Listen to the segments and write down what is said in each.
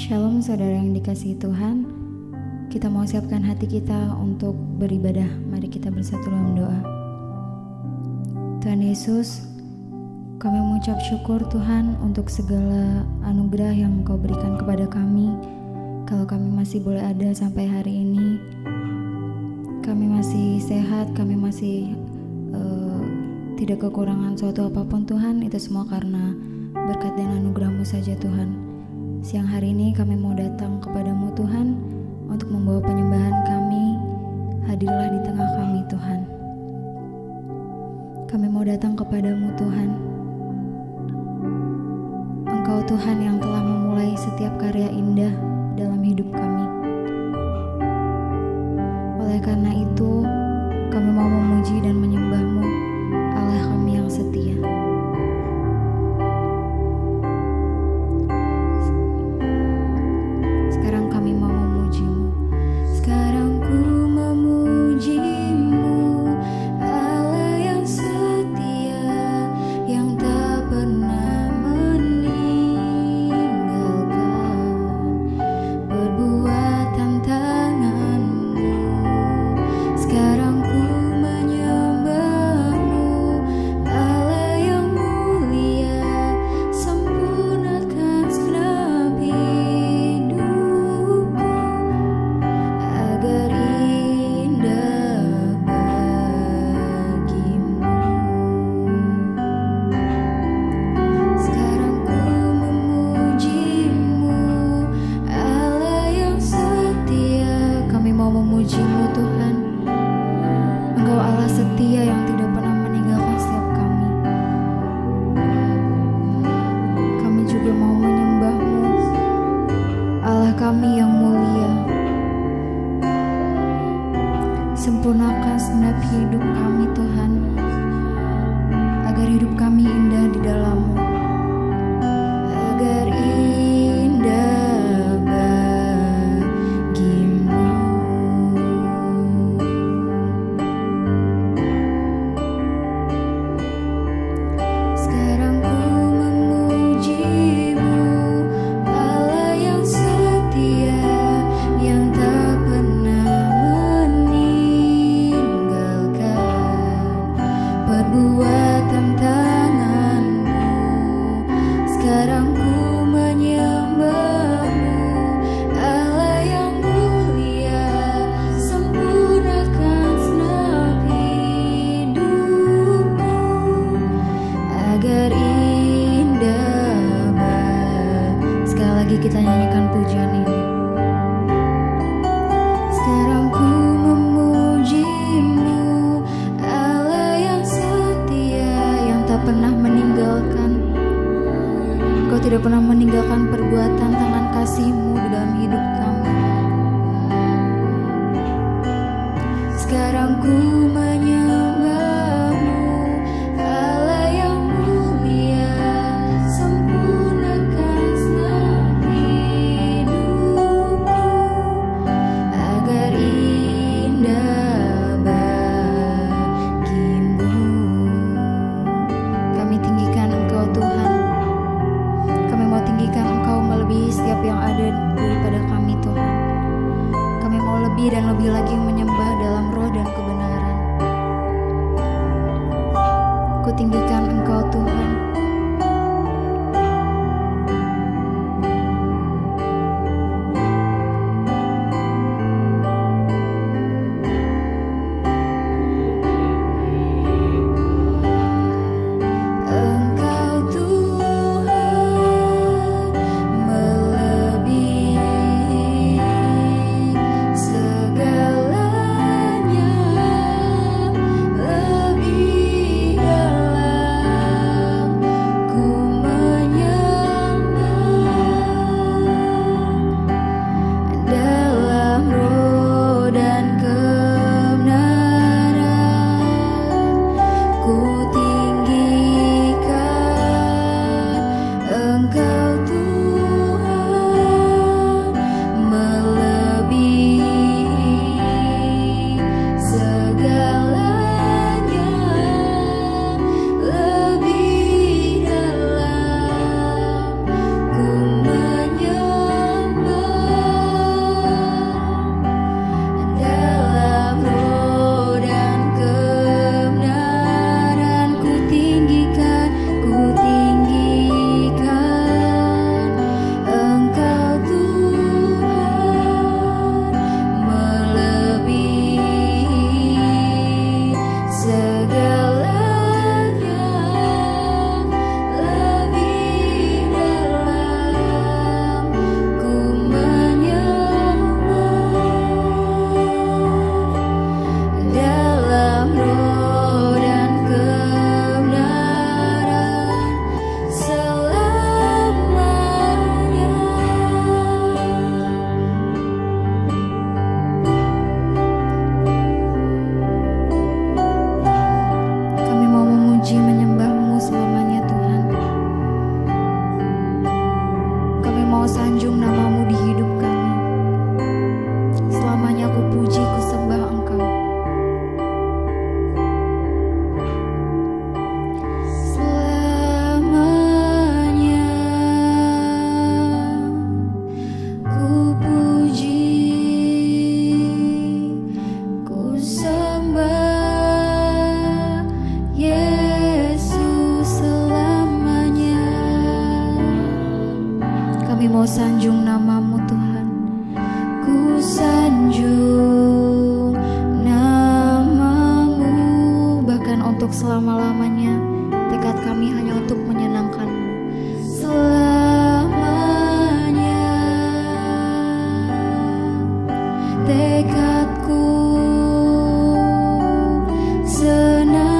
Shalom saudara yang dikasihi Tuhan. Kita mau siapkan hati kita untuk beribadah. Mari kita bersatu dalam doa. Tuhan Yesus, kami mengucap syukur Tuhan untuk segala anugerah yang Engkau berikan kepada kami. Kalau kami masih boleh ada sampai hari ini, kami masih sehat, kami masih tidak kekurangan suatu apapun Tuhan. Itu semua karena berkat dan anugerah-Mu saja Tuhan. Siang hari ini kami mau datang kepadamu Tuhan untuk membawa penyembahan kami. Hadirlah di tengah kami Tuhan. Kami mau datang kepadamu Tuhan. Engkau Tuhan yang telah memulai setiap karya indah dalam hidup kami. Oleh karena itu kami mau memuji dan menyembah-Mu, Allah kami yang setia. Sempurnakan segenap hidup kami Tuhan, agar hidup kami indah di dalam-Mu, agar indah bagi-Mu. Sekarang ku memuji-Mu, Allah yang setia, yang tak pernah perbuatan tangan-Mu. Sekarang ku menyembah-Mu, Allah yang mulia, sempurnakan segenap hidupku, agar indah Sekali lagi kita nyanyikan pujian ini. Sekarang ku memuji-Mu, pernah meninggalkan. Engkau tidak pernah meninggalkan perbuatan tangan kasih-Mu di dalam hidup kami. Sekarang ku menyembah-Mu, Allah yang mulia, sempurnakan segenap hidupku, agar indah setiap yang ada daripada kami Tuhan. Kami mau lebih dan lebih lagi menyembah dalam roh dan kebenaran. Ku tinggikan Engkau Tuhan. Segalanya lebih dalam sanjung namamu Tuhan. Ku sanjung namamu, bahkan untuk selama-lamanya. Tekad kami hanya untuk menyenangkan-Mu selamanya. Tekadku senangkan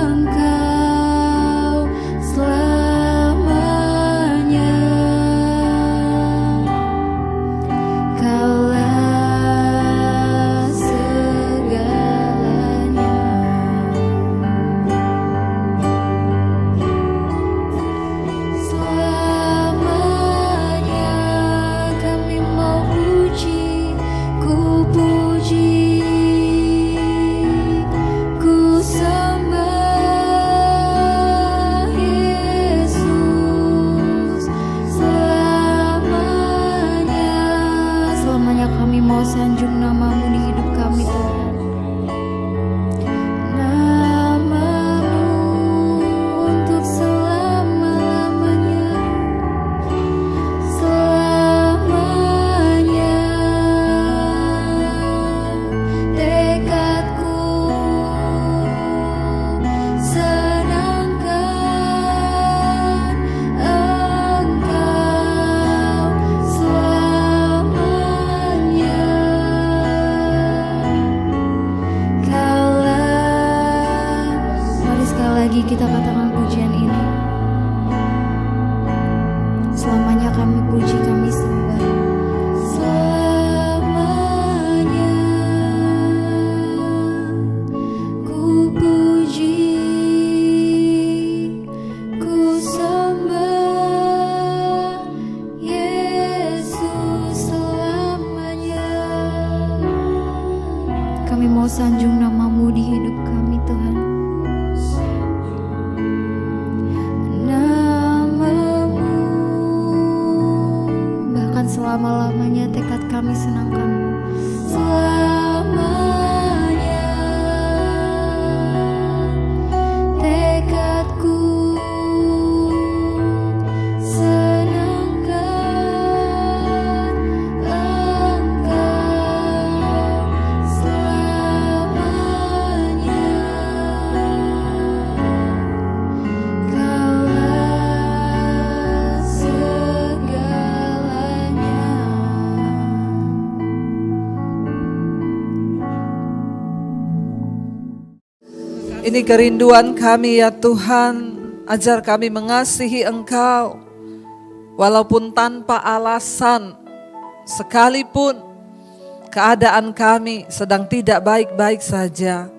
Engkau selamanya. Kaulah segalanya. Selamanya kami mau puji, ku puji, ku sembah Yesus. Selamanya, selamanya kami mau sanjung namamu di hidup kami Tuhan. Namamu untuk selama-lamanya. Selamanya tekadku senangkan Engkau selamanya. Kaulah, mari sekali lagi kita katakan pujian ini. Selamanya kami puji, kami sembah. Selamanya ku puji, ku sembah Yesus. Selamanya kami mau sanjung namamu di hidup kami Tuhan. Namamu, bahkan selama-lamanya tekad kami senangkan-Mu. Selamanya tekadku senangkan Engkau selamanya. Kaulah segalanya. Ini kerinduan kami ya Tuhan, ajar kami mengasihi Engkau walaupun tanpa alasan, sekalipun keadaan kami sedang tidak baik-baik saja.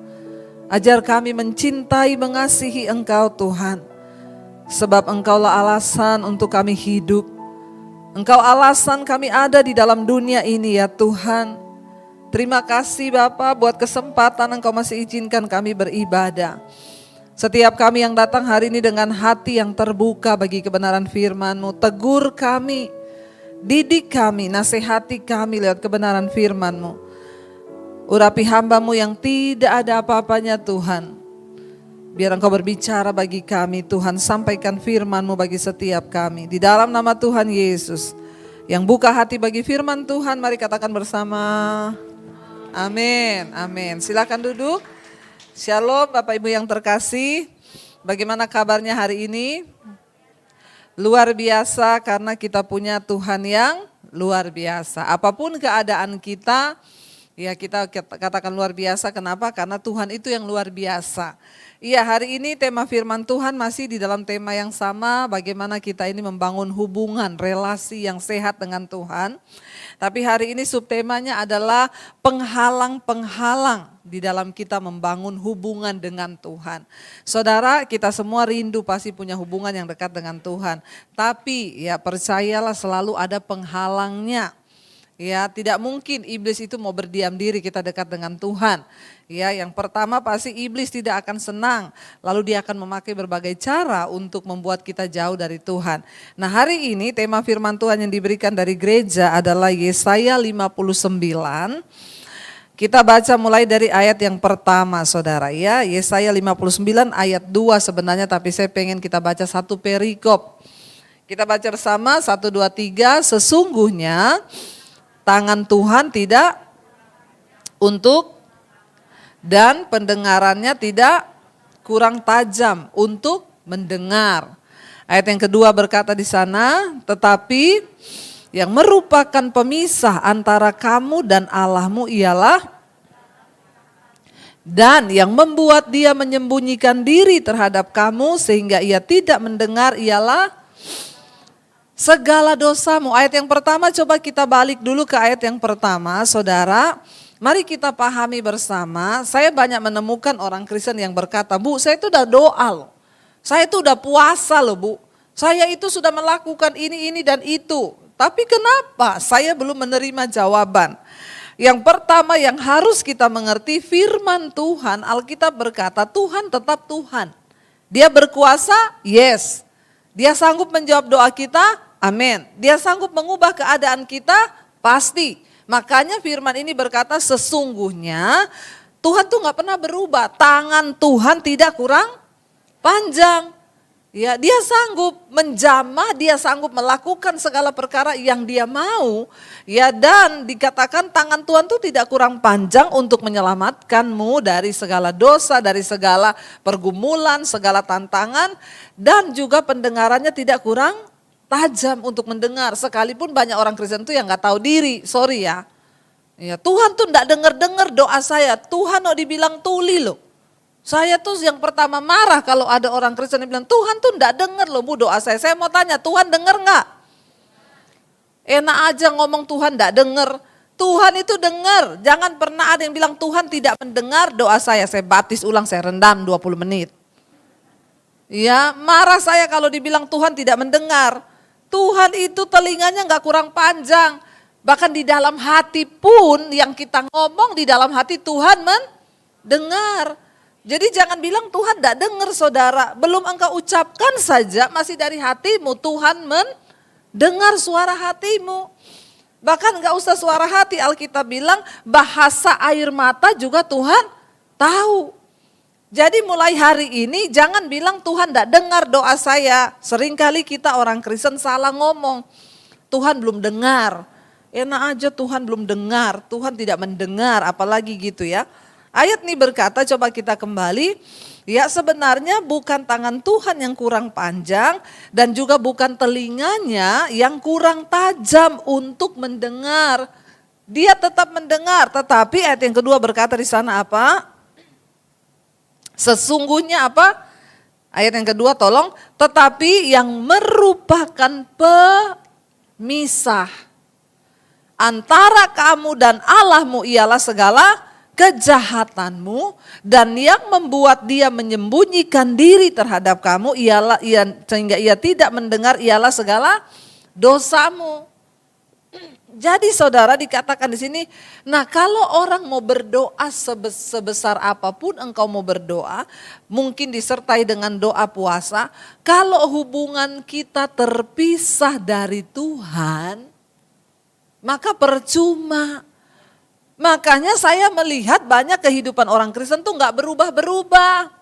Ajar kami mencintai, mengasihi Engkau Tuhan, sebab Engkaulah alasan untuk kami hidup. Engkau alasan kami ada di dalam dunia ini ya Tuhan. Terima kasih Bapa buat kesempatan Engkau masih izinkan kami beribadah. Setiap kami yang datang hari ini dengan hati yang terbuka bagi kebenaran firman-Mu, tegur kami, didik kami, nasihati kami lewat kebenaran firman-Mu. Urapi hamba-Mu yang tidak ada apa-apanya Tuhan. Biar Engkau berbicara bagi kami Tuhan, sampaikan firman-Mu bagi setiap kami. Di dalam nama Tuhan Yesus, yang buka hati bagi firman Tuhan, mari katakan bersama. Amin, amin. Silakan duduk. Shalom Bapak Ibu yang terkasih. Bagaimana kabarnya hari ini? Luar biasa karena kita punya Tuhan yang luar biasa. Apapun keadaan kita, ya kita katakan luar biasa. Kenapa? Karena Tuhan itu yang luar biasa. Iya, hari ini tema firman Tuhan masih di dalam tema yang sama, bagaimana kita ini membangun hubungan, relasi yang sehat dengan Tuhan. Tapi hari ini subtemanya adalah penghalang-penghalang di dalam kita membangun hubungan dengan Tuhan. Saudara, kita semua rindu pasti punya hubungan yang dekat dengan Tuhan. Tapi ya percayalah selalu ada penghalangnya. Ya, tidak mungkin iblis itu mau berdiam diri kita dekat dengan Tuhan. Ya, yang pertama pasti iblis tidak akan senang, lalu dia akan memakai berbagai cara untuk membuat kita jauh dari Tuhan. Nah, hari ini tema firman Tuhan yang diberikan dari gereja adalah Yesaya 59. Kita baca mulai dari ayat yang pertama saudara ya. Yesaya 59 ayat 2 sebenarnya, tapi saya pengen kita baca satu perikop. Kita baca bersama 1, 2, 3. Sesungguhnya tangan Tuhan tidak untuk dan pendengarannya tidak kurang tajam untuk mendengar. Ayat yang kedua berkata di sana, tetapi yang merupakan pemisah antara kamu dan Allahmu ialah, dan yang membuat dia menyembunyikan diri terhadap kamu sehingga ia tidak mendengar ialah segala dosamu. Ayat yang pertama, coba kita balik dulu ke ayat yang pertama saudara. Mari kita pahami bersama. Saya banyak menemukan orang Kristen yang berkata, Bu, saya itu udah doa loh, saya itu udah puasa loh Bu, saya itu sudah melakukan ini dan itu. Tapi kenapa saya belum menerima jawaban? Yang pertama yang harus kita mengerti, firman Tuhan, Alkitab berkata Tuhan tetap Tuhan. Dia berkuasa, yes. Dia sanggup menjawab doa kita, amin. Dia sanggup mengubah keadaan kita, pasti. Makanya firman ini berkata sesungguhnya Tuhan tuh gak pernah berubah. Tangan Tuhan tidak kurang panjang. Ya, dia sanggup menjamah, dia sanggup melakukan segala perkara yang dia mau. Ya, dan dikatakan tangan Tuhan itu tidak kurang panjang untuk menyelamatkanmu dari segala dosa, dari segala pergumulan, segala tantangan. Dan juga pendengarannya tidak kurang tajam untuk mendengar. Sekalipun banyak orang Kristen itu yang gak tahu diri, sorry ya. Ya, Tuhan tuh gak denger-denger doa saya, Tuhan mau dibilang tuli loh. Saya tuh yang pertama marah kalau ada orang Kristen yang bilang, Tuhan tuh enggak denger loh Bu doa saya. Saya mau tanya, Tuhan denger enggak? Enak aja ngomong Tuhan enggak denger. Tuhan itu denger. Jangan pernah ada yang bilang Tuhan tidak mendengar doa saya. Saya baptis ulang, saya rendam 20 menit. Ya, marah saya kalau dibilang Tuhan tidak mendengar. Tuhan itu telinganya enggak kurang panjang. Bahkan di dalam hati pun yang kita ngomong di dalam hati Tuhan mendengar. Jadi jangan bilang Tuhan tidak dengar saudara. Belum engkau ucapkan saja masih dari hatimu Tuhan mendengar suara hatimu. Bahkan enggak usah suara hati, Alkitab bilang bahasa air mata juga Tuhan tahu. Jadi mulai hari ini jangan bilang Tuhan tidak dengar doa saya. Seringkali kita orang Kristen salah ngomong. Tuhan belum dengar. Enak aja Tuhan belum dengar, Tuhan tidak mendengar apalagi gitu ya. Ayat ini berkata, coba kita kembali, ya sebenarnya bukan tangan Tuhan yang kurang panjang dan juga bukan telinganya yang kurang tajam untuk mendengar. Dia tetap mendengar, tetapi ayat yang kedua berkata di sana apa? Sesungguhnya apa? Ayat yang kedua tolong, tetapi yang merupakan pemisah antara kamu dan Allahmu ialah segala kejahatanmu, dan yang membuat dia menyembunyikan diri terhadap kamu ialah sehingga ia tidak mendengar ialah segala dosamu. Jadi saudara dikatakan di sini, nah kalau orang mau berdoa sebesar apapun engkau mau berdoa, mungkin disertai dengan doa puasa, kalau hubungan kita terpisah dari Tuhan, maka percuma. Makanya saya melihat banyak kehidupan orang Kristen tuh nggak berubah-berubah.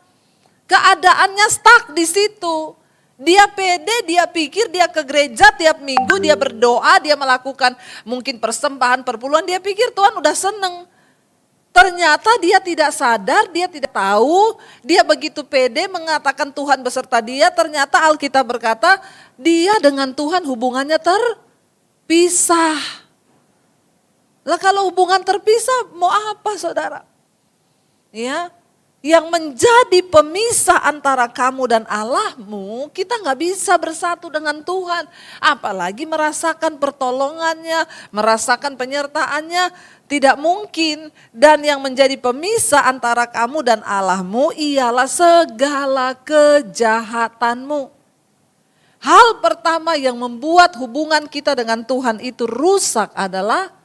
Keadaannya stuck di situ. Dia pede, dia pikir dia ke gereja tiap minggu, dia berdoa, dia melakukan mungkin persembahan, perpuluhan, dia pikir Tuhan udah seneng. Ternyata dia tidak sadar, dia tidak tahu, dia begitu pede mengatakan Tuhan beserta dia, ternyata Alkitab berkata dia dengan Tuhan hubungannya terpisah. Lah kalau hubungan terpisah mau apa saudara? Ya, yang menjadi pemisah antara kamu dan Allahmu, kita nggak bisa bersatu dengan Tuhan. Apalagi merasakan pertolongannya, merasakan penyertaannya, tidak mungkin. Dan yang menjadi pemisah antara kamu dan Allahmu ialah segala kejahatanmu. Hal pertama yang membuat hubungan kita dengan Tuhan itu rusak adalah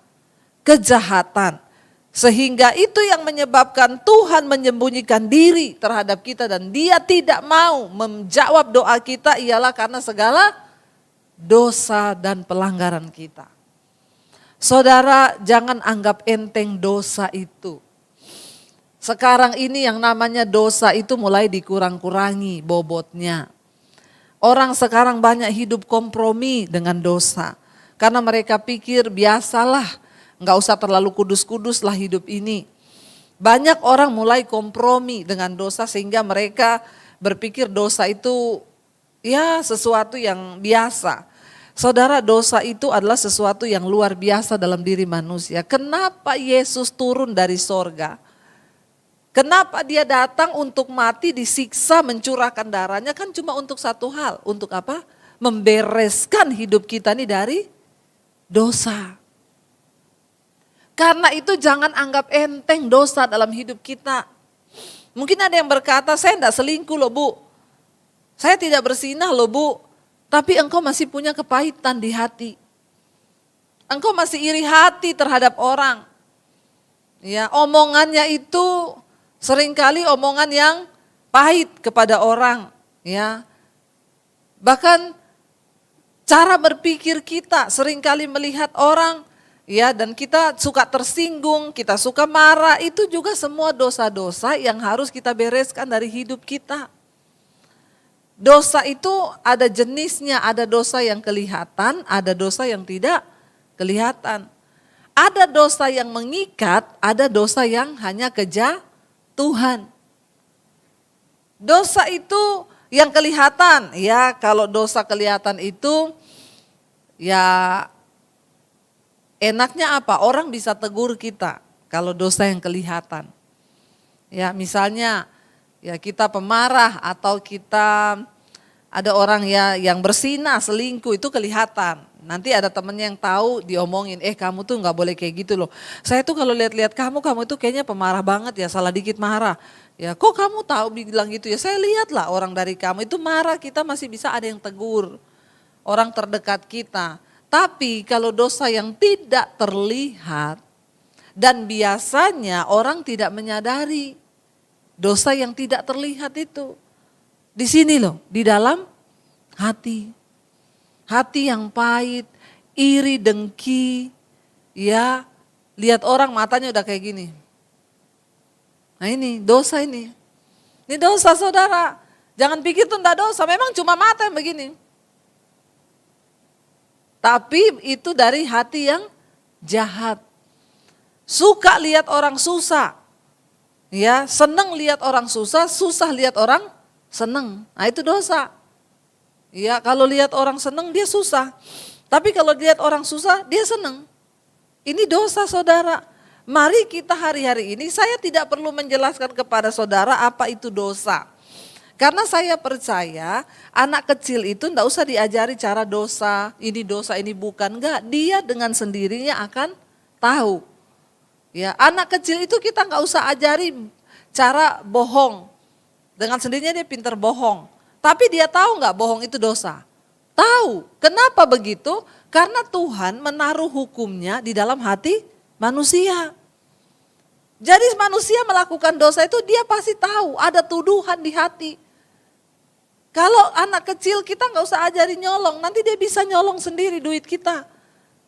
kejahatan. Sehingga itu yang menyebabkan Tuhan menyembunyikan diri terhadap kita dan dia tidak mau menjawab doa kita ialah karena segala dosa dan pelanggaran kita. Saudara, jangan anggap enteng dosa itu. Sekarang ini yang namanya dosa itu mulai dikurang-kurangi bobotnya. Orang sekarang banyak hidup kompromi dengan dosa. Karena mereka pikir biasalah, nggak usah terlalu kudus-kudus lah hidup ini. Banyak orang mulai kompromi dengan dosa sehingga mereka berpikir dosa itu ya sesuatu yang biasa. Saudara, dosa itu adalah sesuatu yang luar biasa dalam diri manusia. Kenapa Yesus turun dari sorga? Kenapa dia datang untuk mati, disiksa, mencurahkan darahnya? Kan cuma untuk satu hal. Untuk apa? Membereskan hidup kita ini dari dosa. Karena itu jangan anggap enteng dosa dalam hidup kita. Mungkin ada yang berkata, saya tidak selingkuh loh Bu. Saya tidak bersinah loh Bu. Tapi engkau masih punya kepahitan di hati. Engkau masih iri hati terhadap orang. Ya, omongannya itu seringkali omongan yang pahit kepada orang, ya. Bahkan cara berpikir kita seringkali melihat orang, ya, dan kita suka tersinggung, kita suka marah, itu juga semua dosa-dosa yang harus kita bereskan dari hidup kita. Dosa itu ada jenisnya, ada dosa yang kelihatan, ada dosa yang tidak kelihatan. Ada dosa yang mengikat, ada dosa yang hanya Tuhan. Dosa itu yang kelihatan, ya kalau dosa kelihatan itu ya enaknya apa? Orang bisa tegur kita kalau dosa yang kelihatan. Ya misalnya ya kita pemarah atau kita ada orang ya yang bersinah, selingkuh itu kelihatan. Nanti ada temennya yang tahu diomongin, kamu tuh gak boleh kayak gitu loh. Saya tuh kalau lihat-lihat kamu tuh kayaknya pemarah banget ya, salah dikit marah. Ya kok kamu tahu bilang gitu ya, saya lihat lah orang dari kamu itu marah, kita masih bisa ada yang tegur. Orang terdekat kita. Tapi kalau dosa yang tidak terlihat dan biasanya orang tidak menyadari dosa yang tidak terlihat itu. Di sini loh, di dalam hati. Hati yang pahit, iri, dengki, ya lihat orang matanya udah kayak gini. Nah ini dosa ini. Ini dosa saudara. Jangan pikir itu enggak dosa, memang cuma mata yang begini. Tapi itu dari hati yang jahat. Suka lihat orang susah. Ya, senang lihat orang susah, susah lihat orang senang. Nah itu dosa. Ya kalau lihat orang senang dia susah. Tapi kalau lihat orang susah dia senang. Ini dosa saudara. Mari kita hari-hari ini saya tidak perlu menjelaskan kepada saudara apa itu dosa. Karena saya percaya anak kecil itu enggak usah diajari cara dosa ini bukan. Enggak, dia dengan sendirinya akan tahu. Ya, anak kecil itu kita enggak usah ajari cara bohong. Dengan sendirinya dia pintar bohong. Tapi dia tahu nggak bohong itu dosa? Tahu. Kenapa begitu? Karena Tuhan menaruh hukumnya di dalam hati manusia. Jadi manusia melakukan dosa itu dia pasti tahu ada tuduhan di hati. Kalau anak kecil kita nggak usah ajarin nyolong, nanti dia bisa nyolong sendiri duit kita.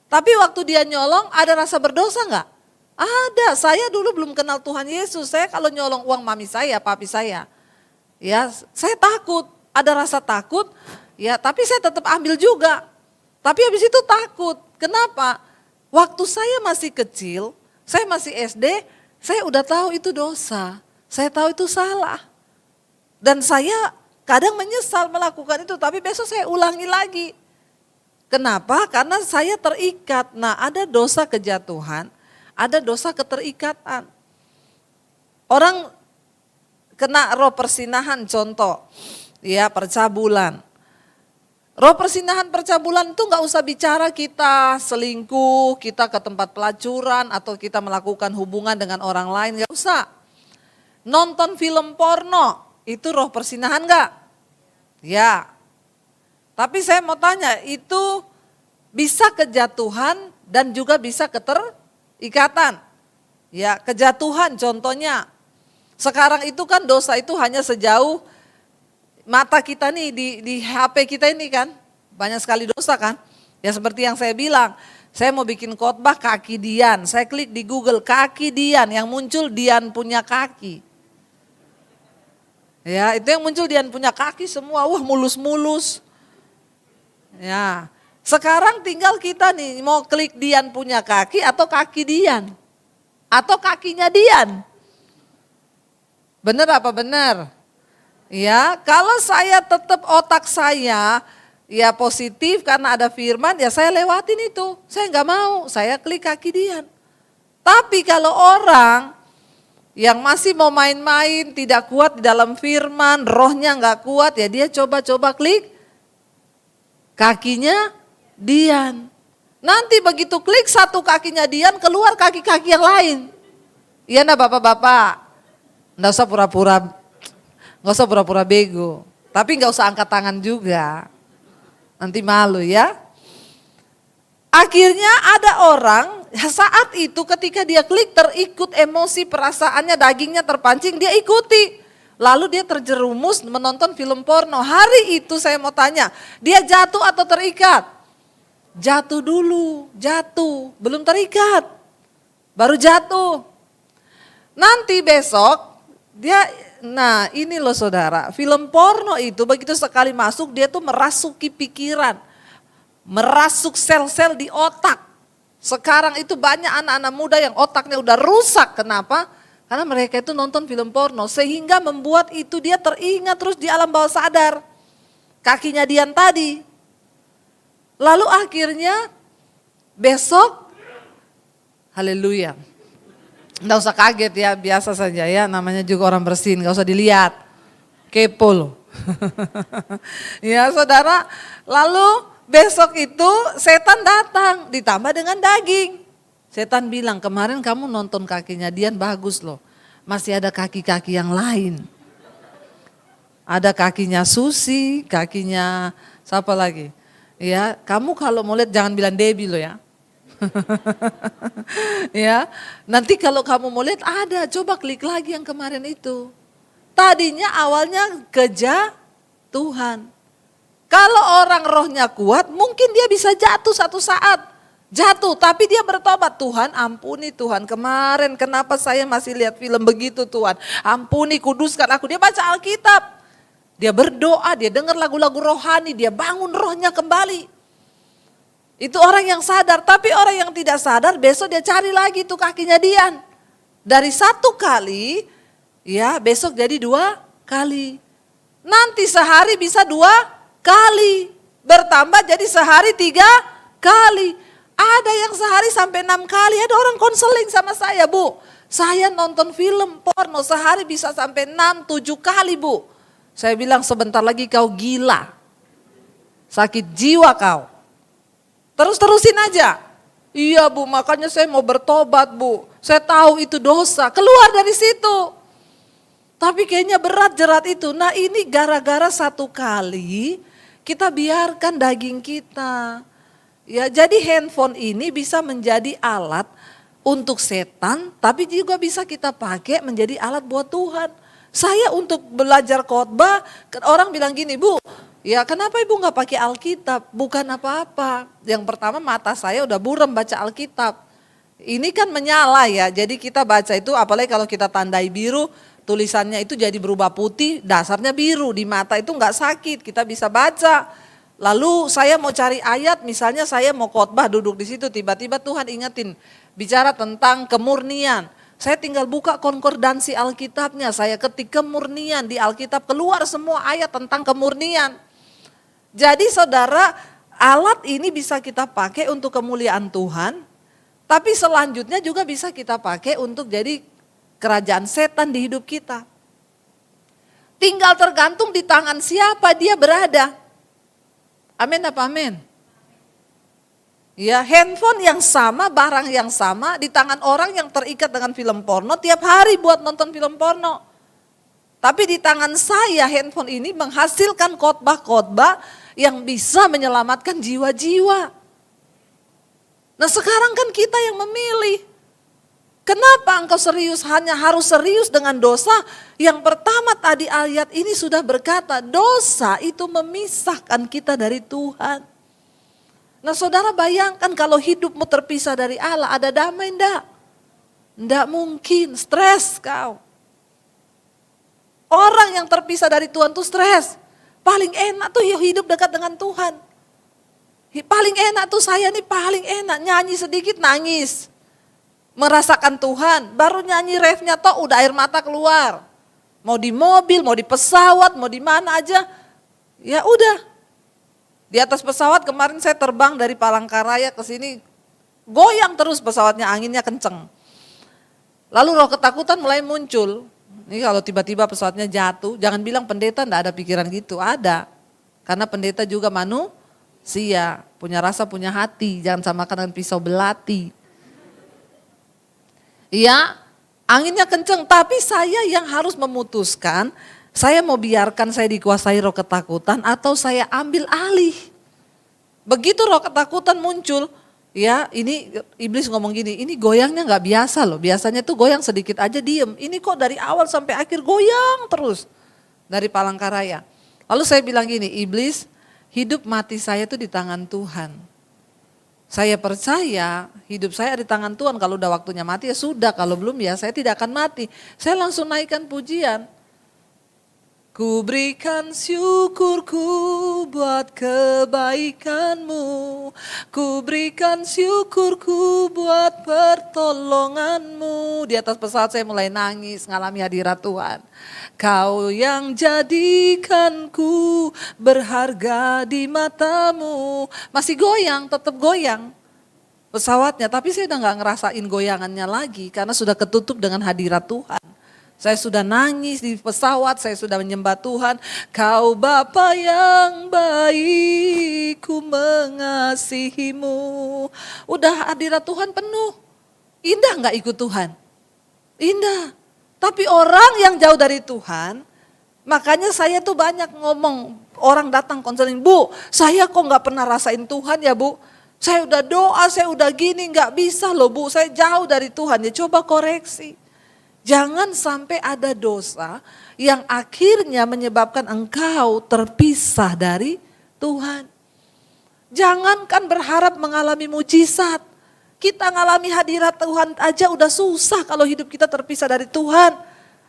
Tapi waktu dia nyolong ada rasa berdosa nggak? Ada. Saya dulu belum kenal Tuhan Yesus. Saya kalau nyolong uang mami saya, papi saya, ya saya takut. Ada rasa takut, ya tapi saya tetap ambil juga. Tapi habis itu takut. Kenapa? Waktu saya masih kecil, saya masih SD, saya udah tahu itu dosa. Saya tahu itu salah. Dan saya kadang menyesal melakukan itu, tapi besok saya ulangi lagi. Kenapa? Karena saya terikat. Nah ada dosa kejatuhan, ada dosa keterikatan. Orang kena roh persinahan contoh. Ya percabulan. Roh persinahan percabulan itu gak usah bicara kita selingkuh, kita ke tempat pelacuran atau kita melakukan hubungan dengan orang lain, gak usah. Nonton film porno, itu roh persinahan gak? Ya. Tapi saya mau tanya, itu bisa kejatuhan dan juga bisa keterikatan. Ya kejatuhan contohnya. Sekarang itu kan dosa itu hanya sejauh mata kita nih di HP kita ini kan banyak sekali dosa kan. Ya seperti yang saya bilang, Saya mau bikin khotbah kaki Dian, saya klik di Google kaki Dian, yang muncul Dian punya kaki. Ya, itu yang muncul Dian punya kaki semua, wah mulus-mulus. Ya, sekarang tinggal kita nih mau klik Dian punya kaki atau kaki Dian. Atau kakinya Dian. Benar apa benar? Ya, kalau saya tetap otak saya ya positif karena ada firman, ya saya lewatin itu. Saya nggak mau, saya klik kaki Dian. Tapi kalau orang yang masih mau main-main, tidak kuat di dalam firman, rohnya nggak kuat, ya dia coba-coba klik kakinya Dian. Nanti begitu klik satu kakinya Dian, keluar kaki-kaki yang lain. Iya nah bapak-bapak, nggak usah pura-pura bego. Tapi nggak usah angkat tangan juga. Nanti malu ya. Akhirnya ada orang saat itu ketika dia klik terikut emosi perasaannya, dagingnya terpancing, dia ikuti. Lalu dia terjerumus menonton film porno. Hari itu saya mau tanya, dia jatuh atau terikat? Jatuh dulu, jatuh, belum terikat. Baru jatuh. Nanti besok dia, nah ini loh saudara, film porno itu begitu sekali masuk dia tuh merasuki pikiran, merasuk sel-sel di otak. Sekarang itu banyak anak-anak muda yang otaknya udah rusak, kenapa? Karena mereka itu nonton film porno sehingga membuat itu dia teringat terus di alam bawah sadar. Kakinya Dian tadi. Lalu akhirnya besok, haleluya. Nggak usah kaget ya, biasa saja ya, namanya juga orang bersin, nggak usah dilihat, kepo loh. Ya saudara, lalu besok itu setan datang ditambah dengan daging. Setan bilang kemarin kamu nonton kakinya Dian bagus loh, masih ada kaki-kaki yang lain. Ada kakinya Susi, kakinya siapa lagi? Ya, kamu kalau mau lihat jangan bilang Debbie loh ya. Ya, nanti kalau kamu mau lihat ada, coba klik lagi yang kemarin itu. Tadinya awalnya kejatuhan. Kalau orang rohnya kuat, mungkin dia bisa jatuh satu saat. Jatuh, tapi dia bertobat. Tuhan ampuni Tuhan, kemarin kenapa saya masih lihat film begitu Tuhan. Ampuni, kuduskan aku. Dia baca Alkitab. Dia berdoa, dia dengar lagu-lagu rohani, dia bangun rohnya kembali. Itu orang yang sadar, tapi orang yang tidak sadar besok dia cari lagi tuh kakinya Dian. Dari satu kali, ya besok jadi 2 kali. Nanti sehari bisa 2 kali. Bertambah jadi sehari 3 kali. Ada yang sehari sampai 6 kali, ada orang konseling sama saya, Bu. Saya nonton film porno sehari bisa sampai 6-7 kali, Bu. Saya bilang sebentar lagi kau gila. Sakit jiwa kau. Terusin aja. Iya Bu, makanya saya mau bertobat Bu. Saya tahu itu dosa, keluar dari situ. Tapi kayaknya berat jerat itu. Nah ini gara-gara satu kali kita biarkan daging kita. Ya, jadi handphone ini bisa menjadi alat untuk setan, tapi juga bisa kita pakai menjadi alat buat Tuhan. Saya untuk belajar khotbah, orang bilang gini, Bu, ya kenapa Ibu nggak pakai Alkitab? Bukan apa-apa. Yang pertama mata saya udah buram baca Alkitab. Ini kan menyala ya, jadi kita baca itu apalagi kalau kita tandai biru, tulisannya itu jadi berubah putih, dasarnya biru, di mata itu nggak sakit, kita bisa baca. Lalu saya mau cari ayat, misalnya saya mau khotbah duduk di situ, tiba-tiba Tuhan ingetin, bicara tentang kemurnian. Saya tinggal buka konkordansi Alkitabnya, saya ketik kemurnian di Alkitab, keluar semua ayat tentang kemurnian. Jadi saudara, alat ini bisa kita pakai untuk kemuliaan Tuhan, tapi selanjutnya juga bisa kita pakai untuk jadi kerajaan setan di hidup kita. Tinggal tergantung di tangan siapa dia berada. Amin apa amin? Ya, handphone yang sama, barang yang sama di tangan orang yang terikat dengan film porno tiap hari buat nonton film porno. Tapi di tangan saya handphone ini menghasilkan khotbah-khotbah yang bisa menyelamatkan jiwa-jiwa. Nah sekarang kan kita yang memilih. Kenapa engkau serius? Hanya harus serius dengan dosa. Yang pertama tadi ayat ini sudah berkata, dosa itu memisahkan kita dari Tuhan. Nah saudara bayangkan kalau hidupmu terpisah dari Allah, ada damai enggak? Enggak mungkin, stres kau. Orang yang terpisah dari Tuhan tuh stres. Paling enak tuh hidup dekat dengan Tuhan. Paling enak tuh saya nih paling enak, nyanyi sedikit nangis. Merasakan Tuhan, baru nyanyi refnya toh udah air mata keluar. Mau di mobil, mau di pesawat, mau di mana aja, ya udah. Di atas pesawat kemarin saya terbang dari Palangkaraya ke sini, goyang terus pesawatnya, anginnya kenceng. Lalu roh ketakutan mulai muncul. Ini kalau tiba-tiba pesawatnya jatuh, jangan bilang pendeta enggak ada pikiran gitu, ada. Karena pendeta juga manusia, punya rasa, punya hati, jangan samakan dengan pisau belati. Iya, anginnya kenceng, tapi saya yang harus memutuskan, saya mau biarkan saya dikuasai roh ketakutan atau saya ambil alih. Begitu roh ketakutan muncul, ya ini iblis ngomong gini, ini goyangnya gak biasa loh, biasanya tuh goyang sedikit aja diem. Ini kok dari awal sampai akhir goyang terus dari Palangkaraya. Lalu saya bilang gini, iblis hidup mati saya tuh di tangan Tuhan. Saya percaya hidup saya di tangan Tuhan, kalau udah waktunya mati ya sudah, kalau belum ya saya tidak akan mati. Saya langsung naikkan pujian. Ku berikan syukurku buat kebaikanmu, ku berikan syukurku buat pertolonganmu. Di atas pesawat saya mulai nangis, ngalami hadirat Tuhan. Kau yang jadikanku berharga di matamu. Masih goyang, tetap goyang pesawatnya, tapi saya udah gak ngerasain goyangannya lagi karena sudah ketutup dengan hadirat Tuhan. Saya sudah nangis di pesawat, saya sudah menyembah Tuhan. Kau Bapa yang baik, ku mengasihimu. Udah hadirat Tuhan penuh. Indah gak ikut Tuhan? Indah. Tapi orang yang jauh dari Tuhan, makanya saya tuh banyak ngomong, orang datang konseling, Bu, saya kok gak pernah rasain Tuhan ya Bu. Saya udah doa, saya udah gini, gak bisa loh Bu, saya jauh dari Tuhan. Ya coba koreksi. Jangan sampai ada dosa yang akhirnya menyebabkan engkau terpisah dari Tuhan. Jangankan berharap mengalami mujizat. Kita ngalami hadirat Tuhan aja udah susah kalau hidup kita terpisah dari Tuhan.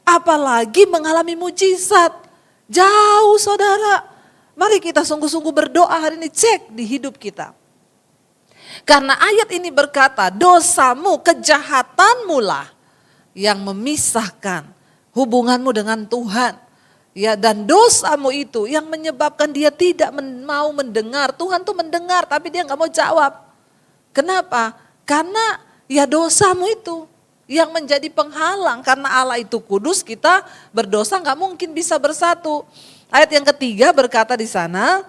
Apalagi mengalami mujizat. Jauh saudara. Mari kita sungguh-sungguh berdoa hari ini, cek di hidup kita. Karena ayat ini berkata, dosamu, kejahatanmu lah yang memisahkan hubunganmu dengan Tuhan. Ya, dan dosamu itu yang menyebabkan dia tidak mau mendengar. Tuhan tuh mendengar tapi dia gak mau jawab. Kenapa? Karena ya dosamu itu yang menjadi penghalang. Karena Allah itu kudus, kita berdosa gak mungkin bisa bersatu. Ayat yang ketiga berkata di sana,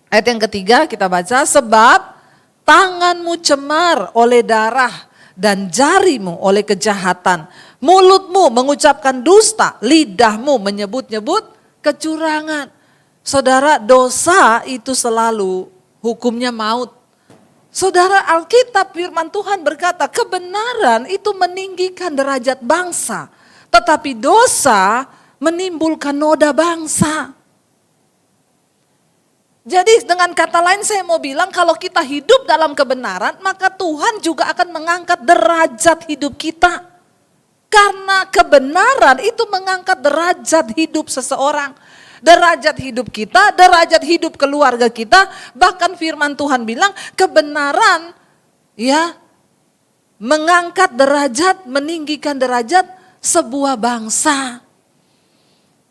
ayat yang ketiga kita baca, sebab tanganmu cemar oleh darah dan jarimu oleh kejahatan. Mulutmu mengucapkan dusta, lidahmu menyebut-nyebut kecurangan. Saudara, dosa itu selalu hukumnya maut. Saudara, Alkitab firman Tuhan berkata, kebenaran itu meninggikan derajat bangsa, tetapi dosa menimbulkan noda bangsa. Jadi dengan kata lain saya mau bilang, kalau kita hidup dalam kebenaran, maka Tuhan juga akan mengangkat derajat hidup kita. Karena kebenaran itu mengangkat derajat hidup seseorang. Derajat hidup kita, derajat hidup keluarga kita. Bahkan firman Tuhan bilang kebenaran ya mengangkat derajat, meninggikan derajat sebuah bangsa.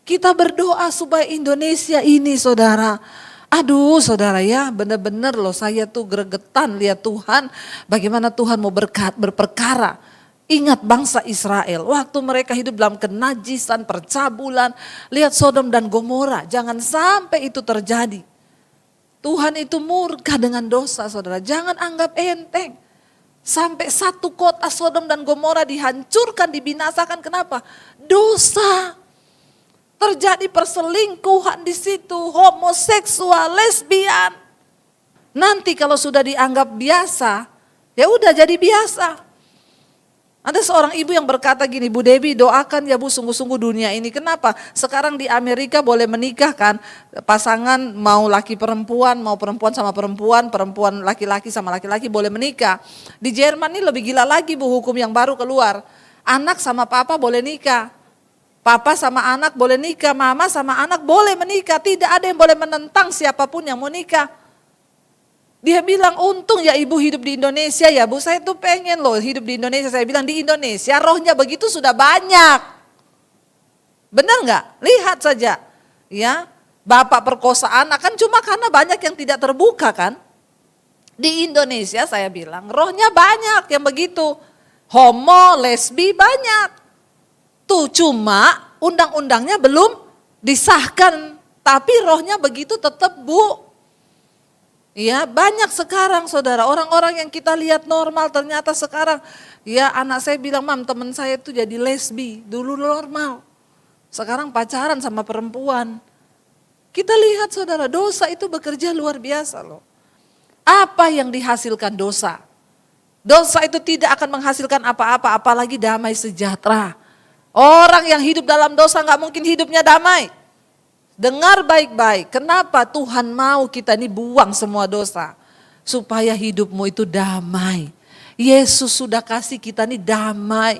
Kita berdoa supaya Indonesia ini saudara, aduh saudara ya, benar-benar loh saya tuh gregetan lihat Tuhan, bagaimana Tuhan mau berperkara. Ingat bangsa Israel, waktu mereka hidup dalam kenajisan, percabulan, lihat Sodom dan Gomora, jangan sampai itu terjadi. Tuhan itu murka dengan dosa saudara, jangan anggap enteng. Sampai satu kota Sodom dan Gomora dihancurkan, dibinasakan, kenapa? Dosa. Terjadi perselingkuhan di situ, homoseksual, lesbian. Nanti kalau sudah dianggap biasa, ya udah jadi biasa. Ada seorang ibu yang berkata gini, Bu Dewi doakan ya Bu sungguh-sungguh dunia ini. Kenapa? Sekarang di Amerika boleh menikah kan, pasangan mau laki perempuan, mau perempuan sama perempuan, perempuan laki-laki sama laki-laki boleh menikah. Di Jerman ini lebih gila lagi Bu, hukum yang baru keluar. Anak sama papa boleh nikah. Papa sama anak boleh nikah, mama sama anak boleh menikah. Tidak ada yang boleh menentang siapapun yang mau nikah. Dia bilang untung ya ibu hidup di Indonesia ya Bu, saya tuh pengen loh hidup di Indonesia. Saya bilang di Indonesia rohnya begitu sudah banyak. Benar nggak? Lihat saja ya, bapak perkosa anak kan cuma karena banyak yang tidak terbuka kan. Di Indonesia saya bilang rohnya banyak yang begitu. Homo, lesbi banyak. Tuh cuma undang-undangnya belum disahkan, tapi rohnya begitu tetap Bu. Ya banyak sekarang saudara, orang-orang yang kita lihat normal ternyata sekarang, ya anak saya bilang, Mam teman saya itu jadi lesbi, dulu normal, sekarang pacaran sama perempuan. Kita lihat saudara, dosa itu bekerja luar biasa loh. Apa yang dihasilkan dosa? Dosa itu tidak akan menghasilkan apa-apa, apalagi damai sejahtera. Orang yang hidup dalam dosa gak mungkin hidupnya damai. Dengar baik-baik, kenapa Tuhan mau kita ini buang semua dosa? Supaya hidupmu itu damai. Yesus sudah kasih kita ini damai.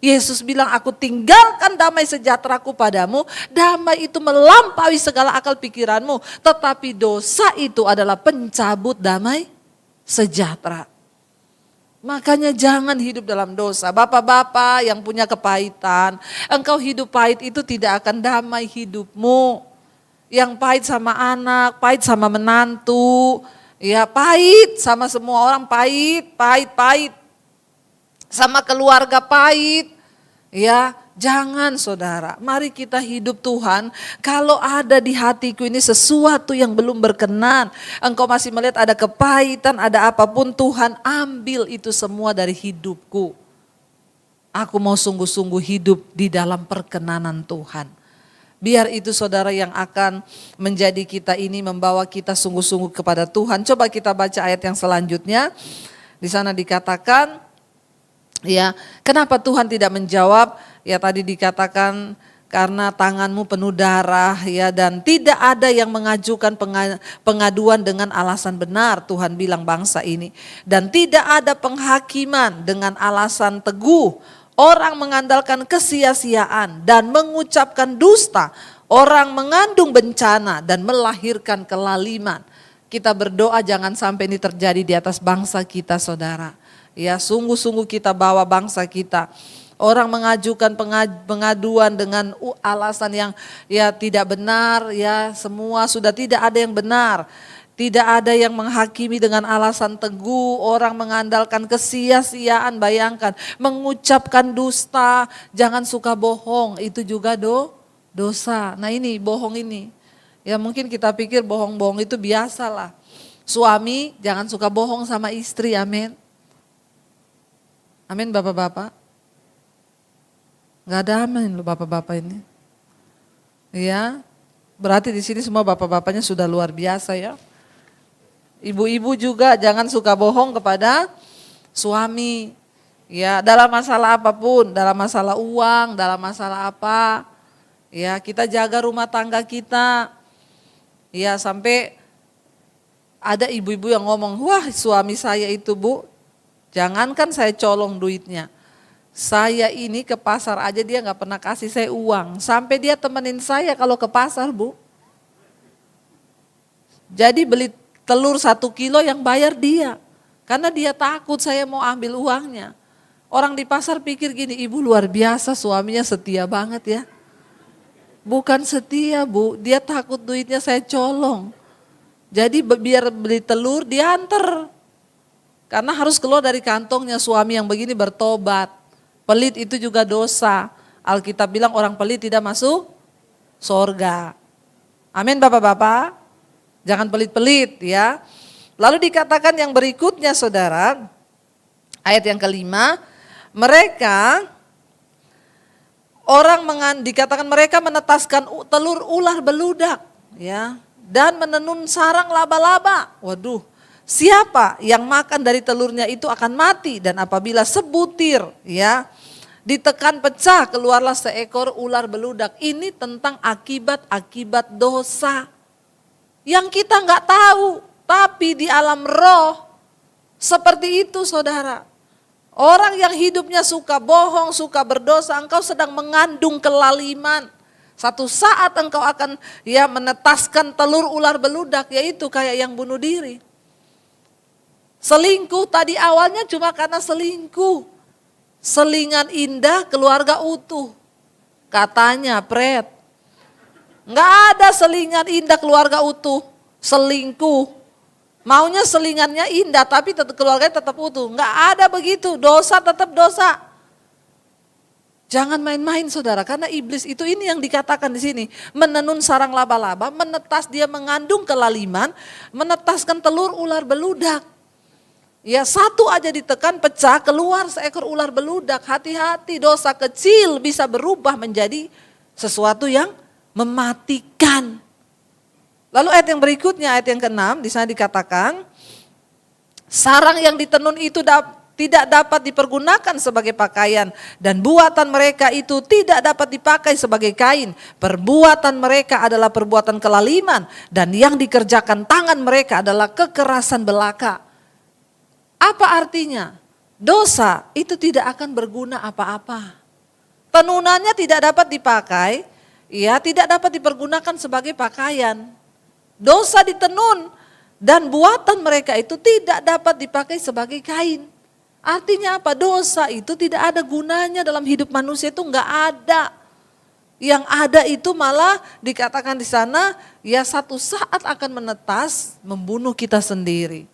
Yesus bilang aku tinggalkan damai sejahteraku padamu. Damai itu melampaui segala akal pikiranmu. Tetapi dosa itu adalah pencabut damai sejahtera. Makanya jangan hidup dalam dosa. Bapak-bapak yang punya kepahitan, engkau hidup pahit itu tidak akan damai hidupmu. Yang pahit sama anak, pahit sama menantu, ya pahit sama semua orang, pahit. Sama keluarga pahit, ya jangan saudara. Mari kita hidup Tuhan, kalau ada di hatiku ini sesuatu yang belum berkenan, engkau masih melihat ada kepahitan, ada apapun, Tuhan ambil itu semua dari hidupku. Aku mau sungguh-sungguh hidup di dalam perkenanan Tuhan. Biar itu saudara yang akan menjadi kita ini, membawa kita sungguh-sungguh kepada Tuhan. Coba kita baca ayat yang selanjutnya. Di sana dikatakan, ya kenapa Tuhan tidak menjawab? Ya tadi dikatakan karena tanganmu penuh darah ya, dan tidak ada yang mengajukan pengaduan dengan alasan benar, Tuhan bilang bangsa ini. Dan tidak ada penghakiman dengan alasan teguh. Orang mengandalkan kesia-siaan dan mengucapkan dusta. Orang mengandung bencana dan melahirkan kelaliman. Kita berdoa jangan sampai ini terjadi di atas bangsa kita saudara. Ya sungguh-sungguh kita bawa bangsa kita. Orang mengajukan pengaduan dengan alasan yang ya tidak benar, ya semua sudah tidak ada yang benar. Tidak ada yang menghakimi dengan alasan teguh, orang mengandalkan kesia-siaan, bayangkan. Mengucapkan dusta, jangan suka bohong, itu juga dosa. Nah ini bohong ini, ya mungkin kita pikir bohong-bohong itu biasa lah. Suami jangan suka bohong sama istri, amin. Amin bapak-bapak. Gak ada amin loh bapak-bapak ini. Ya, berarti di sini semua bapak-bapaknya sudah luar biasa ya. Ibu-ibu juga jangan suka bohong kepada suami. Ya, dalam masalah apapun, dalam masalah uang, dalam masalah apa. Ya, kita jaga rumah tangga kita. Ya, sampai ada ibu-ibu yang ngomong, "Wah, suami saya itu, Bu, jangankan saya colong duitnya. Saya ini ke pasar aja dia nggak pernah kasih saya uang. Sampai dia temenin saya kalau ke pasar, Bu. Jadi beli telur 1 kilo yang bayar dia. Karena dia takut saya mau ambil uangnya. Orang di pasar pikir gini, ibu luar biasa suaminya setia banget ya. Bukan setia Bu, dia takut duitnya saya colong. Jadi biar beli telur dia anter. Karena harus keluar dari kantongnya, suami yang begini bertobat. Pelit itu juga dosa. Alkitab bilang orang pelit tidak masuk sorga. Amin bapak-bapak. Jangan pelit-pelit ya. Lalu dikatakan yang berikutnya saudara, ayat yang kelima, dikatakan mereka menetaskan telur ular beludak ya, dan menenun sarang laba-laba. Waduh, Siapa yang makan dari telurnya itu akan mati, dan apabila sebutir ya ditekan pecah, keluarlah seekor ular beludak. Ini tentang akibat-akibat dosa yang kita nggak tahu, tapi di alam roh seperti itu saudara. Orang yang hidupnya suka bohong, suka berdosa, engkau sedang mengandung kelaliman. Satu saat engkau akan menetaskan telur ular beludak, yaitu kayak yang bunuh diri. Selingkuh tadi awalnya cuma karena selingkuh. Selingan indah keluarga utuh. Katanya Pret. Nggak ada selingan indah keluarga utuh. Selingkuh. Maunya selingannya indah tapi tetap keluarganya tetap utuh. Nggak ada begitu. Dosa tetap dosa. Jangan main-main saudara, karena iblis itu ini yang dikatakan di sini. Menenun sarang laba-laba, menetas, dia mengandung kelaliman, menetaskan telur ular beludak. Ya, satu aja ditekan pecah, keluar seekor ular beludak. Hati-hati, dosa kecil bisa berubah menjadi sesuatu yang mematikan. Lalu ayat yang berikutnya, ayat yang ke-6, di sana dikatakan, sarang yang ditenun itu tidak dapat dipergunakan sebagai pakaian, dan buatan mereka itu tidak dapat dipakai sebagai kain. Perbuatan mereka adalah perbuatan kelaliman, dan yang dikerjakan tangan mereka adalah kekerasan belaka. Apa artinya? Dosa itu tidak akan berguna apa-apa. Tenunannya tidak dapat dipakai, ya tidak dapat dipergunakan sebagai pakaian. Dosa ditenun dan buatan mereka itu tidak dapat dipakai sebagai kain. Artinya apa? Dosa itu tidak ada gunanya dalam hidup manusia, itu enggak ada. Yang ada itu malah dikatakan di sana, ya satu saat akan menetas, membunuh kita sendiri.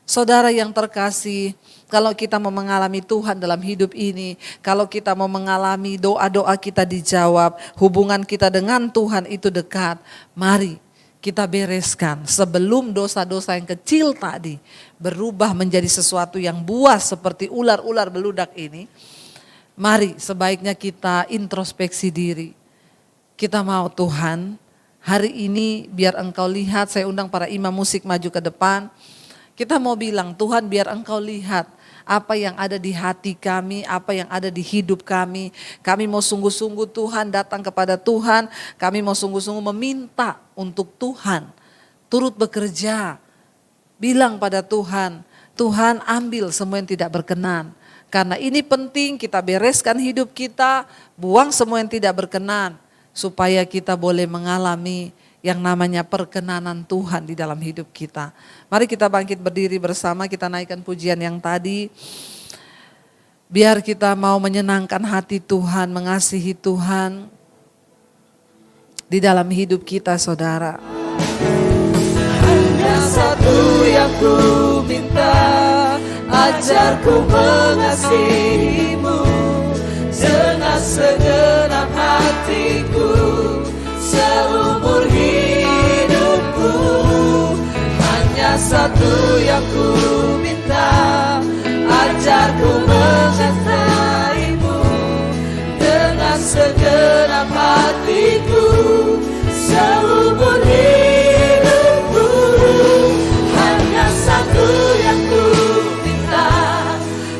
Saudara yang terkasih, kalau kita mau mengalami Tuhan dalam hidup ini, kalau kita mau mengalami doa-doa kita dijawab, hubungan kita dengan Tuhan itu dekat, mari kita bereskan sebelum dosa-dosa yang kecil tadi berubah menjadi sesuatu yang buas seperti ular-ular beludak ini. Mari sebaiknya kita introspeksi diri. Kita mau Tuhan, hari ini biar Engkau lihat, saya undang para imam musik maju ke depan. Kita mau bilang, Tuhan biar Engkau lihat apa yang ada di hati kami, apa yang ada di hidup kami. Kami mau sungguh-sungguh Tuhan datang kepada Tuhan, kami mau sungguh-sungguh meminta untuk Tuhan turut bekerja. Bilang pada Tuhan, Tuhan ambil semua yang tidak berkenan. Karena ini penting kita bereskan hidup kita, buang semua yang tidak berkenan. Supaya kita boleh mengalami yang namanya perkenanan Tuhan di dalam hidup kita. Mari kita bangkit berdiri bersama, kita naikkan pujian yang tadi. Biar kita mau menyenangkan hati Tuhan, mengasihi Tuhan di dalam hidup kita saudara. Hanya satu yang ku minta, ajarku mengasihimu dengan segenap hatiku. Seumur hidupku, hanya satu yang ku minta, ajarku mencintaimu dengan segenap hatiku. Seumur hidupku, hanya satu yang ku minta,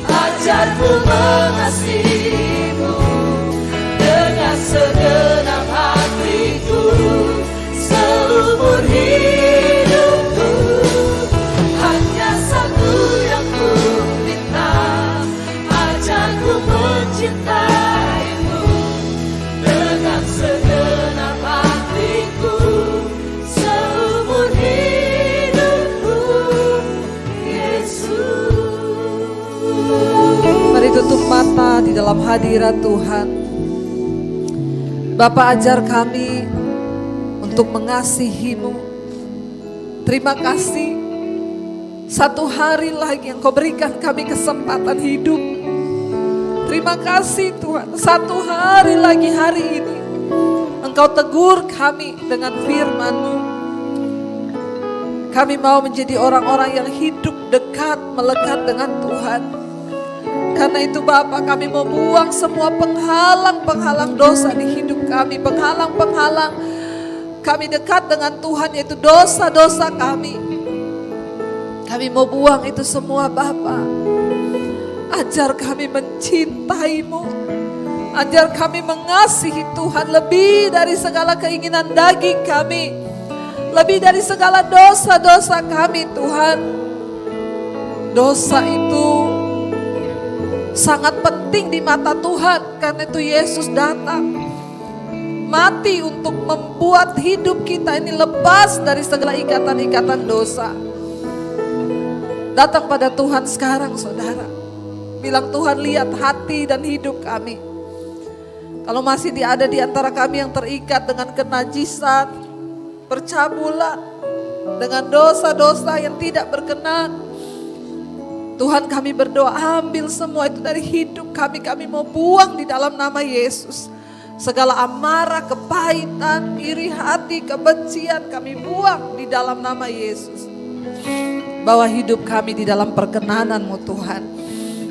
ajarku mengasihimu dengan segenap hatiku. Seumur hidupku, hanya satu yang ku minta, ajarku mencintaimu dengan segenap hatiku. Seumur hidupku, Yesus. Mari tutup mata di dalam hadirat Tuhan. Bapa, ajar kami untuk mengasihi-Mu. Terima kasih, satu hari lagi Engkau berikan kami kesempatan hidup. Terima kasih Tuhan, satu hari lagi hari ini Engkau tegur kami dengan firman-Mu. Kami mau menjadi orang-orang yang hidup dekat, melekat dengan Tuhan. Karena itu Bapa, kami mau buang semua penghalang-penghalang dosa di hidup kami. Penghalang-penghalang kami dekat dengan Tuhan, yaitu dosa-dosa kami. Kami mau buang itu semua Bapa. Ajar kami mencintai-Mu. Ajar kami mengasihi Tuhan lebih dari segala keinginan daging kami. Lebih dari segala dosa-dosa kami Tuhan. Dosa itu sangat penting di mata Tuhan. Karena itu Yesus datang. Mati untuk membuat hidup kita ini lepas dari segala ikatan-ikatan dosa. Datang pada Tuhan sekarang saudara. Bilang Tuhan lihat hati dan hidup kami. Kalau masih ada di antara kami yang terikat dengan kenajisan, percabulan, dengan dosa-dosa yang tidak berkenan. Tuhan kami berdoa ambil semua itu dari hidup kami. Kami mau buang di dalam nama Yesus. Segala amarah, kepahitan, iri hati, kebencian kami buang di dalam nama Yesus. Bawa hidup kami di dalam perkenanan-Mu Tuhan.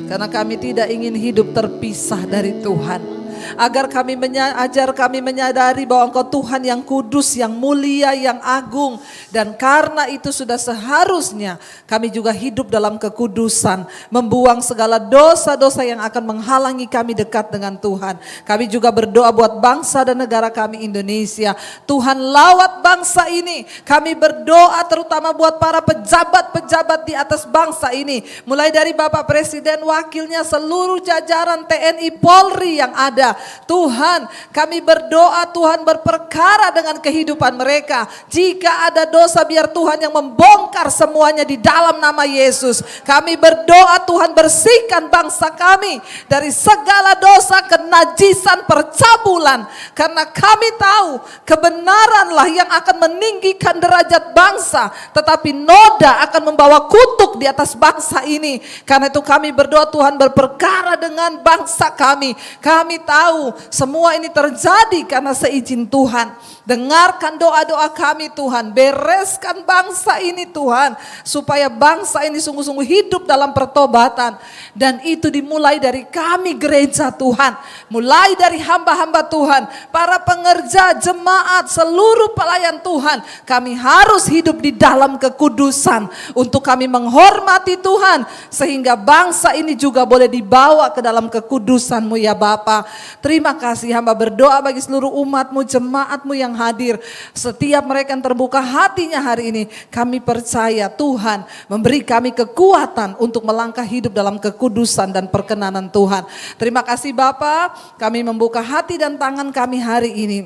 Karena kami tidak ingin hidup terpisah dari Tuhan. Agar kami ajar kami menyadari bahwa Engkau Tuhan yang kudus, yang mulia, yang agung. Dan karena itu sudah seharusnya kami juga hidup dalam kekudusan. Membuang segala dosa-dosa yang akan menghalangi kami dekat dengan Tuhan. Kami juga berdoa buat bangsa dan negara kami Indonesia. Tuhan lawat bangsa ini. Kami berdoa terutama buat para pejabat-pejabat di atas bangsa ini. Mulai dari Bapak Presiden, wakilnya, seluruh jajaran TNI Polri yang ada. Tuhan, kami berdoa Tuhan berperkara dengan kehidupan mereka. Jika ada dosa biar Tuhan yang membongkar semuanya di dalam nama Yesus. Kami berdoa Tuhan bersihkan bangsa kami dari segala dosa, kenajisan, percabulan. Karena kami tahu kebenaranlah yang akan meninggikan derajat bangsa. Tetapi noda akan membawa kutuk di atas bangsa ini. Karena itu kami berdoa Tuhan berperkara dengan bangsa kami. Kami tahu semua ini terjadi karena seizin Tuhan. Dengarkan doa-doa kami Tuhan. Bereskan bangsa ini Tuhan. Supaya bangsa ini sungguh-sungguh hidup dalam pertobatan. Dan itu dimulai dari kami gereja Tuhan. Mulai dari hamba-hamba Tuhan. Para pengerja, jemaat, seluruh pelayan Tuhan. Kami harus hidup di dalam kekudusan. Untuk kami menghormati Tuhan. Sehingga bangsa ini juga boleh dibawa ke dalam kekudusan-Mu ya Bapa. Terima kasih hamba berdoa bagi seluruh umat-Mu, jemaat-Mu yang hadir. Setiap mereka yang terbuka hatinya hari ini, kami percaya Tuhan memberi kami kekuatan untuk melangkah hidup dalam kekudusan dan perkenanan Tuhan. Terima kasih Bapa, kami membuka hati dan tangan kami hari ini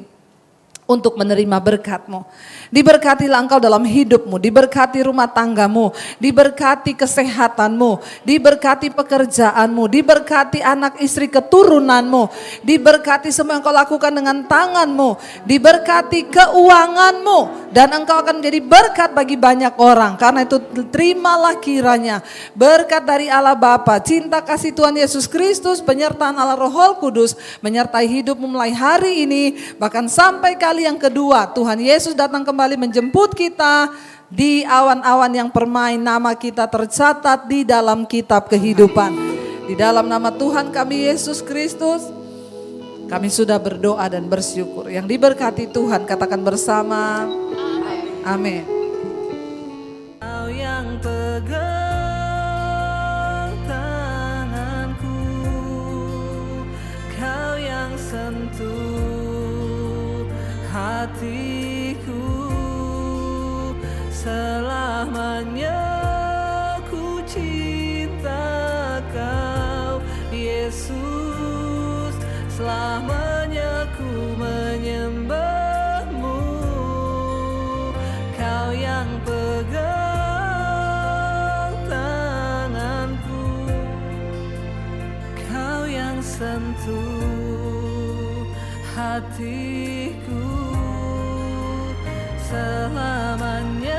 untuk menerima berkat-Mu. Diberkatilah Engkau dalam hidup-Mu, diberkati rumah tangga-Mu, diberkati kesehatan-Mu, diberkati pekerjaan-Mu, diberkati anak istri keturunan-Mu, diberkati semua yang Engkau lakukan dengan tangan-Mu, diberkati keuangan-Mu, dan Engkau akan menjadi berkat bagi banyak orang. Karena itu terimalah kiranya berkat dari Allah Bapa, cinta kasih Tuhan Yesus Kristus, penyertaan Allah Roh Kudus, menyertai hidupmu mulai hari ini, bahkan sampai kali yang kedua Tuhan Yesus datang kembali menjemput kita di awan-awan yang permai. Nama kita tercatat di dalam kitab kehidupan. Di dalam nama Tuhan kami Yesus Kristus kami sudah berdoa dan bersyukur. Yang diberkati Tuhan katakan bersama amin. Kau yang pegang tanganku, kau yang sentuh hatiku, selamanya ku cinta Kau Yesus, selamanya ku menyembah-Mu. Kau yang pegang tanganku, Kau yang sentuh hatiku, selamanya